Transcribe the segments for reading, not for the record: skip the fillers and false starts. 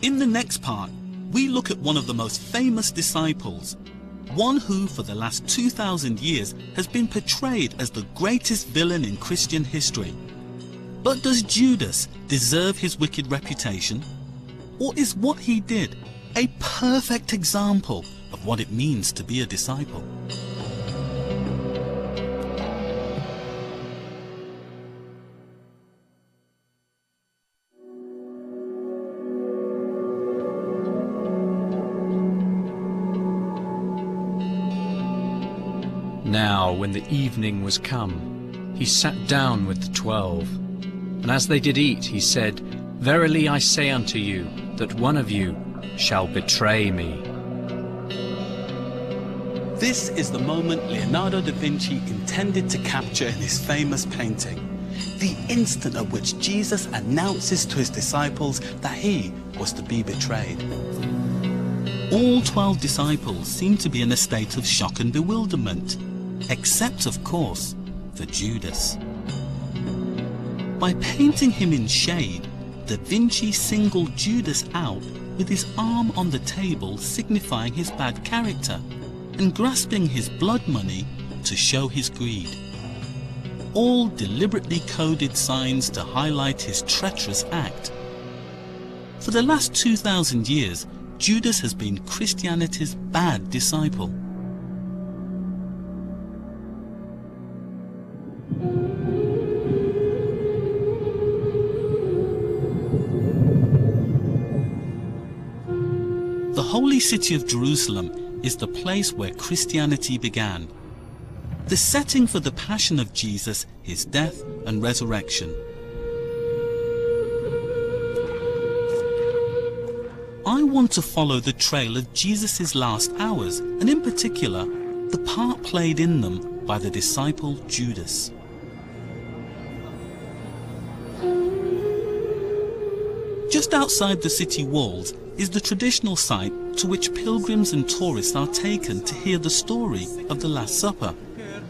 In the next part, we look at one of the most famous disciples, one who for the last 2,000 years has been portrayed as the greatest villain in Christian history. But does Judas deserve his wicked reputation? Or is what he did a perfect example of what it means to be a disciple? Now, when the evening was come, he sat down with the 12. And as they did eat, he said, Verily I say unto you, that one of you shall betray me. This is the moment Leonardo da Vinci intended to capture in his famous painting. The instant at which Jesus announces to his disciples that he was to be betrayed. All 12 disciples seem to be in a state of shock and bewilderment, except, of course, for Judas. By painting him in shade, Da Vinci singled Judas out with his arm on the table signifying his bad character and grasping his blood money to show his greed. All deliberately coded signs to highlight his treacherous act. For the last 2,000 years, Judas has been Christianity's bad disciple. The holy city of Jerusalem is the place where Christianity began. The setting for the passion of Jesus, his death and resurrection. I want to follow the trail of Jesus' last hours, and in particular, the part played in them by the disciple Judas. Just outside the city walls is the traditional site to which pilgrims and tourists are taken to hear the story of the Last Supper.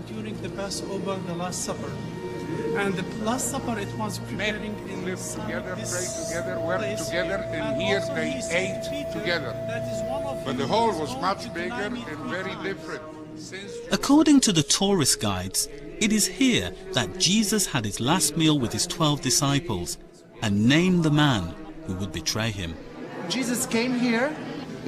During the Passover, the Last Supper. And the Last Supper, it was preparing in live together, pray together, work together, and here they ate together. But the hall was much bigger and very different. According to the tourist guides, it is here that Jesus had his last meal with his 12 disciples and named the man who would betray him. Jesus came here.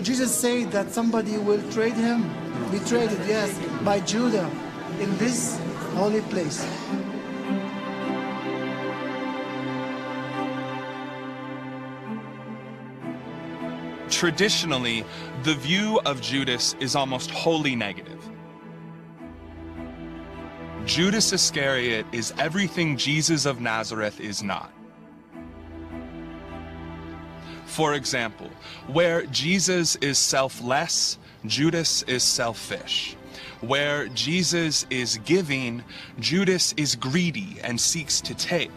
Jesus said that somebody will betray him, yes, by Judah in this holy place. Traditionally, the view of Judas is almost wholly negative. Judas Iscariot is everything Jesus of Nazareth is not. For example, where Jesus is selfless, Judas is selfish. Where Jesus is giving, Judas is greedy and seeks to take.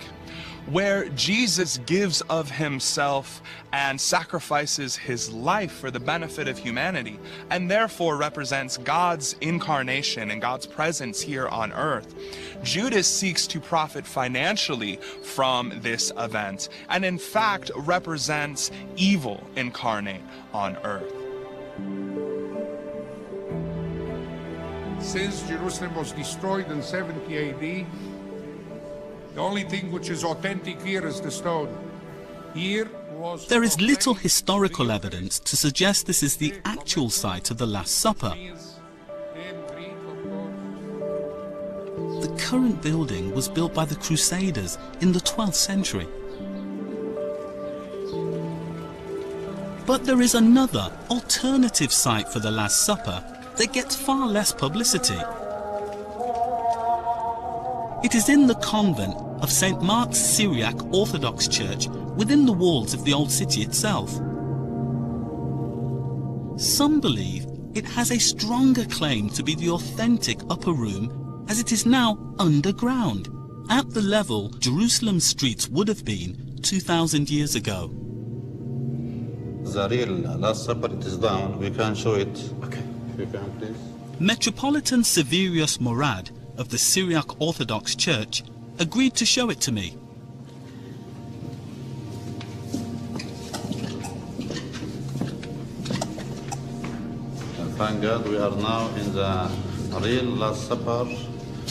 Where Jesus gives of himself and sacrifices his life for the benefit of humanity, and therefore represents God's incarnation and God's presence here on earth, Judas seeks to profit financially from this event, and in fact represents evil incarnate on earth. Since Jerusalem was destroyed in 70 AD, the only thing which is authentic here is the stone. There is little historical evidence to suggest this is the actual site of the Last Supper. The current building was built by the Crusaders in the 12th century. But there is another, alternative site for the Last Supper that gets far less publicity. It is in the convent of St. Mark's Syriac Orthodox Church within the walls of the old city itself. Some believe it has a stronger claim to be the authentic upper room, as it is now underground, at the level Jerusalem's streets would have been 2,000 years ago. The real Last Supper, it is down. We can show it. Okay. If you can, please. Metropolitan Severius Morad of the Syriac Orthodox Church agreed to show it to me. Thank God we are now in the real Last Supper,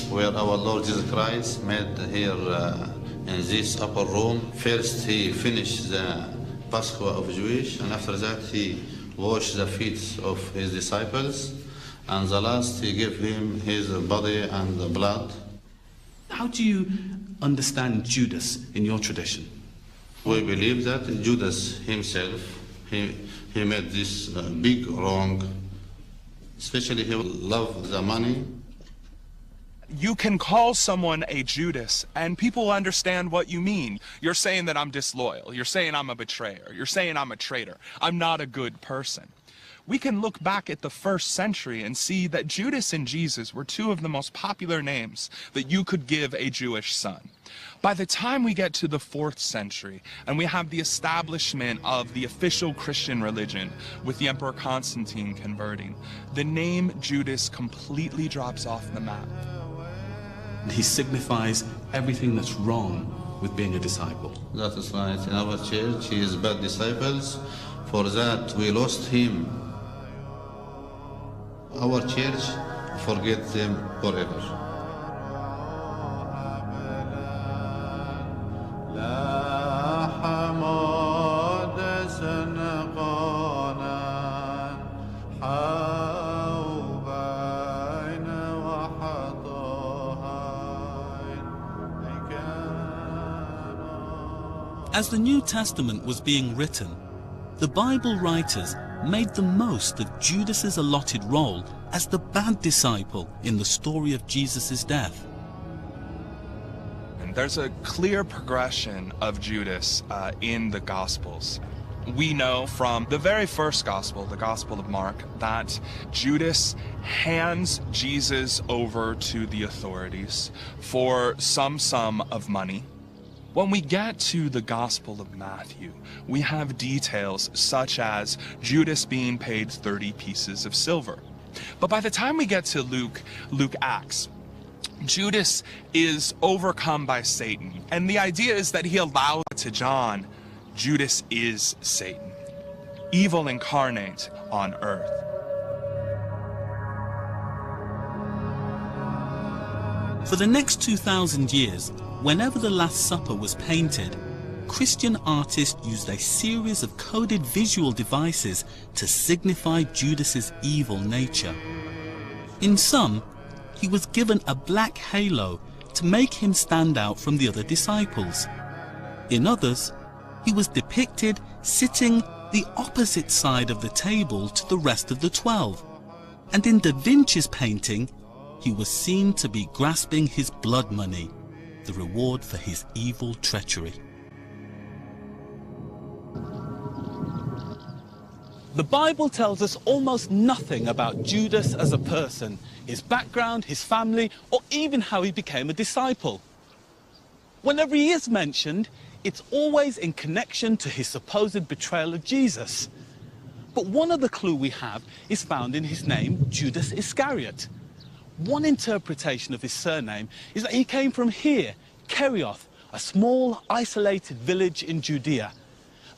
where our Lord Jesus Christ made here in this upper room. First he finished the Pascha of Jewish, and after that he washed the feet of his disciples, and the last he gave him his body and blood. How do you understand Judas in your tradition? We believe that Judas himself, he made this big wrong, especially he loved the money. You can call someone a Judas and people understand what you mean. You're saying that I'm disloyal. You're saying I'm a betrayer. You're saying I'm a traitor. I'm not a good person. We can look back at the first century and see that Judas and Jesus were two of the most popular names that you could give a Jewish son. By the time we get to the 4th century and we have the establishment of the official Christian religion with the Emperor Constantine converting, the name Judas completely drops off the map. He signifies everything that's wrong with being a disciple. That is right. In our church, he is bad disciples. For that, we lost him. Our church forget them forever. As the New Testament was being written, the Bible writers made the most of Judas's allotted role as the bad disciple in the story of Jesus' death. And there's a clear progression of Judas in the Gospels. We know from the very first Gospel, the Gospel of Mark, that Judas hands Jesus over to the authorities for some sum of money. When we get to the Gospel of Matthew, we have details such as Judas being paid 30 pieces of silver. But by the time we get to Luke Acts, Judas is overcome by Satan. And the idea is that he allows to John, Judas is Satan, evil incarnate on earth. For the next 2,000 years, whenever the Last Supper was painted, Christian artists used a series of coded visual devices to signify Judas's evil nature. In some, he was given a black halo to make him stand out from the other disciples. In others, he was depicted sitting the opposite side of the table to the rest of the 12. And in Da Vinci's painting, he was seen to be grasping his blood money, the reward for his evil treachery. The Bible tells us almost nothing about Judas as a person, his background, his family, or even how he became a disciple. Whenever he is mentioned, it's always in connection to his supposed betrayal of Jesus. But one other clue we have is found in his name, Judas Iscariot. One interpretation of his surname is that he came from here, Kerioth, a small, isolated village in Judea.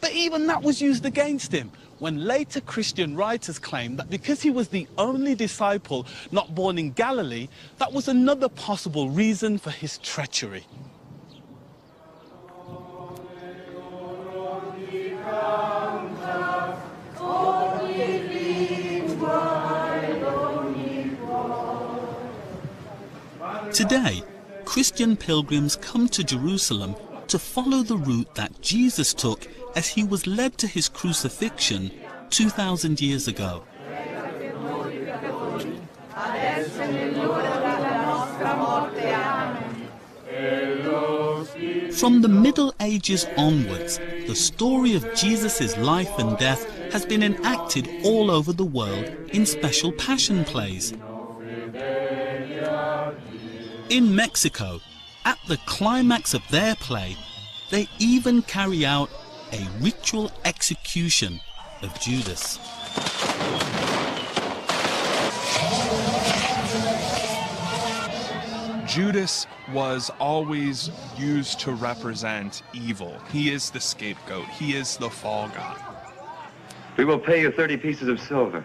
But even that was used against him, when later Christian writers claim that because he was the only disciple not born in Galilee, that was another possible reason for his treachery. Today, Christian pilgrims come to Jerusalem to follow the route that Jesus took as he was led to his crucifixion 2,000 years ago. From the Middle Ages onwards, the story of Jesus' life and death has been enacted all over the world in special passion plays. In Mexico, at the climax of their play, they even carry out a ritual execution of Judas. Judas was always used to represent evil. He is the scapegoat. He is the fall guy. We will pay you 30 pieces of silver.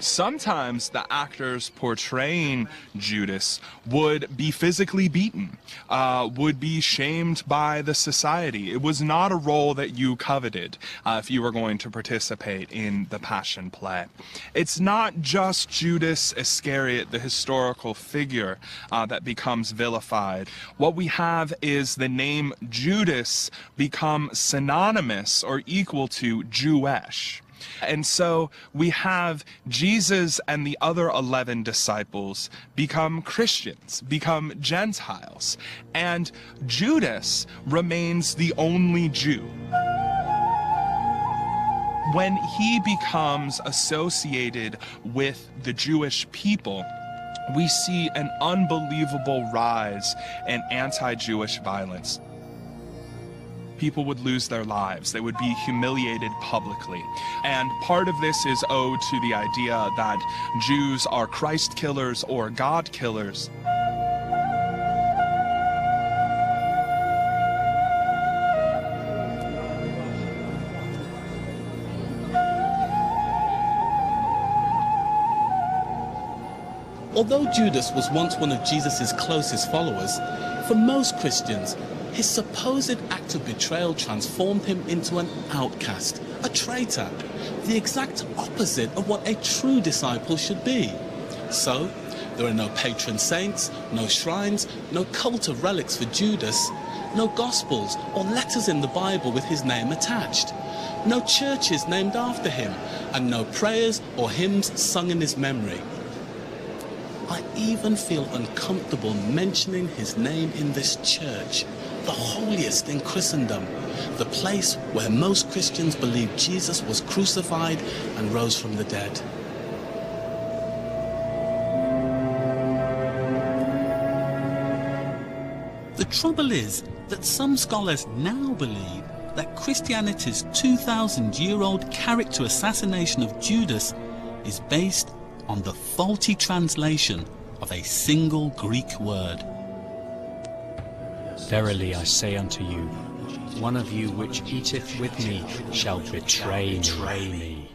Sometimes the actors portraying Judas would be physically beaten, would be shamed by the society. It was not a role that you coveted if you were going to participate in the Passion play. It's not just Judas Iscariot, the historical figure, that becomes vilified. What we have is the name Judas become synonymous or equal to Jewish. And so we have Jesus and the other 11 disciples become Christians, become Gentiles, and Judas remains the only Jew. When he becomes associated with the Jewish people, we see an unbelievable rise in anti-Jewish violence. People would lose their lives. They would be humiliated publicly. And part of this is owed to the idea that Jews are Christ killers or God killers. Although Judas was once one of Jesus' closest followers, for most Christians, his supposed act of betrayal transformed him into an outcast, a traitor, the exact opposite of what a true disciple should be. So, there are no patron saints, no shrines, no cult of relics for Judas, no gospels or letters in the Bible with his name attached, no churches named after him, and no prayers or hymns sung in his memory. I even feel uncomfortable mentioning his name in this church, the holiest in Christendom, the place where most Christians believe Jesus was crucified and rose from the dead. The trouble is that some scholars now believe that Christianity's 2,000-year-old character assassination of Judas is based on the faulty translation of a single Greek word. Verily I say unto you, one of you which eateth with me shall betray me.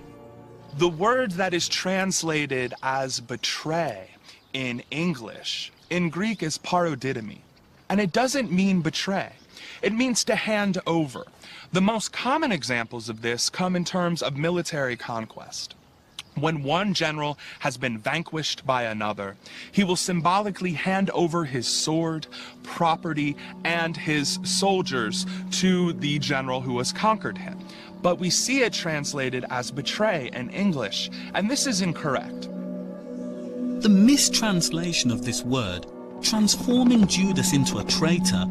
The word that is translated as betray in English, in Greek is parodidomi, and it doesn't mean betray. It means to hand over. The most common examples of this come in terms of military conquest. When one general has been vanquished by another, he will symbolically hand over his sword, property, and his soldiers to the general who has conquered him. But we see it translated as betray in English, and this is incorrect. The mistranslation of this word, transforming Judas into a traitor,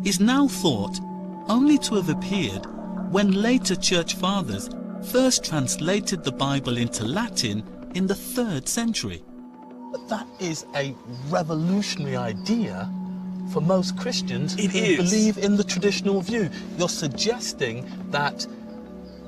is now thought only to have appeared when later church fathers first translated the Bible into Latin in the 3rd century. That is a revolutionary idea for most Christians who believe in the traditional view. You're suggesting that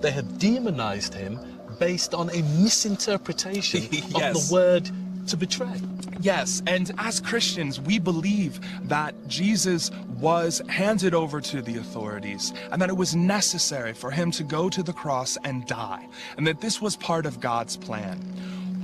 they have demonized him based on a misinterpretation of the word to betray. Yes, and as Christians, we believe that Jesus was handed over to the authorities and that it was necessary for him to go to the cross and die, and that this was part of God's plan.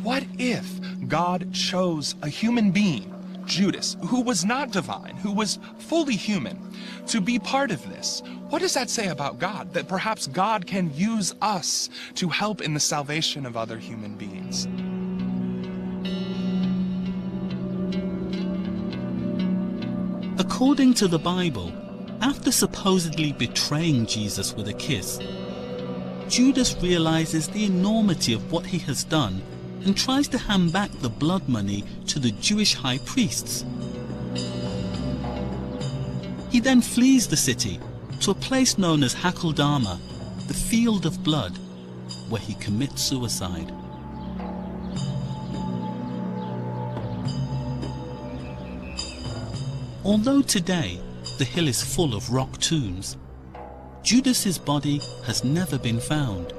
What if God chose a human being, Judas, who was not divine, who was fully human, to be part of this? What does that say about God? That perhaps God can use us to help in the salvation of other human beings. According to the Bible, after supposedly betraying Jesus with a kiss, Judas realizes the enormity of what he has done and tries to hand back the blood money to the Jewish high priests. He then flees the city to a place known as Hakeldama, the field of blood, where he commits suicide. Although today the hill is full of rock tombs, Judas's body has never been found.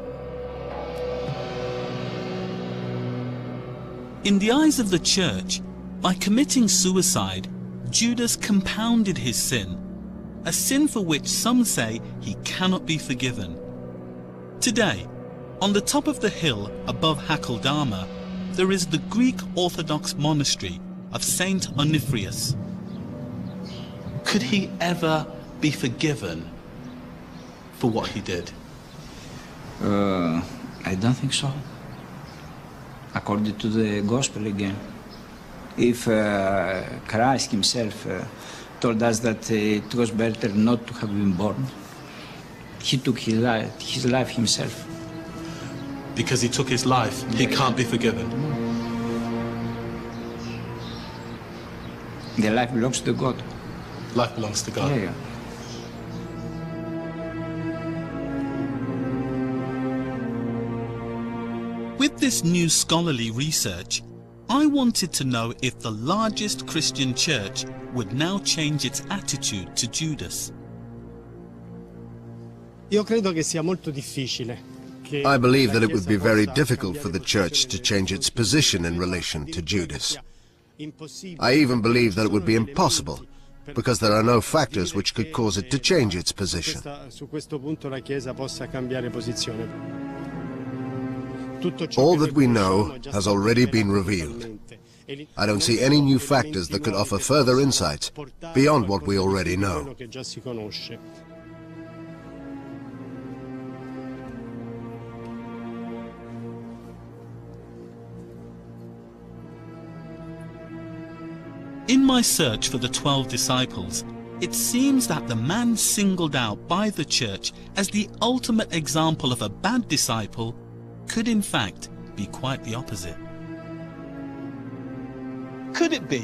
In the eyes of the church, by committing suicide, Judas compounded his sin, a sin for which some say he cannot be forgiven. Today, on the top of the hill above Hakeldama, there is the Greek Orthodox monastery of Saint Onesiphorus. Could he ever be forgiven for what he did? I don't think so. According to the gospel again, if Christ himself told us that it was better not to have been born, he took his life himself. Because he took his life, he can't be forgiven. The life belongs to God. Life belongs to God. Yeah. With this new scholarly research, I wanted to know if the largest Christian church would now change its attitude to Judas. Io credo che sia molto difficile. I believe that it would be very difficult for the church to change its position in relation to Judas. I even believe that it would be impossible, because there are no factors which could cause it to change its position. Su questo punto la Chiesa possa cambiare posizione. All that we know has already been revealed. I don't see any new factors that could offer further insights beyond what we already know. In my search for the 12 disciples, it seems that the man singled out by the church as the ultimate example of a bad disciple could in fact be quite the opposite. Could it be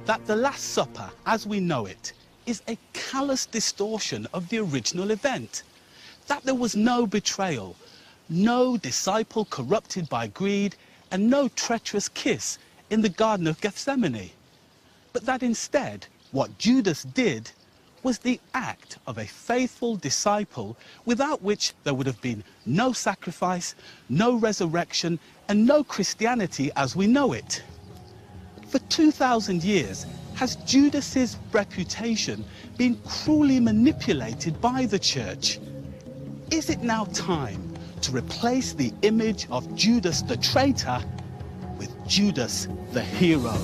that the Last Supper, as we know it, is a callous distortion of the original event? That there was no betrayal, no disciple corrupted by greed, and no treacherous kiss in the Garden of Gethsemane? But that instead, what Judas did was the act of a faithful disciple, without which there would have been no sacrifice, no resurrection, and no Christianity as we know it. For 2,000 years, has Judas's reputation been cruelly manipulated by the church? Is it now time to replace the image of Judas the traitor with Judas the hero?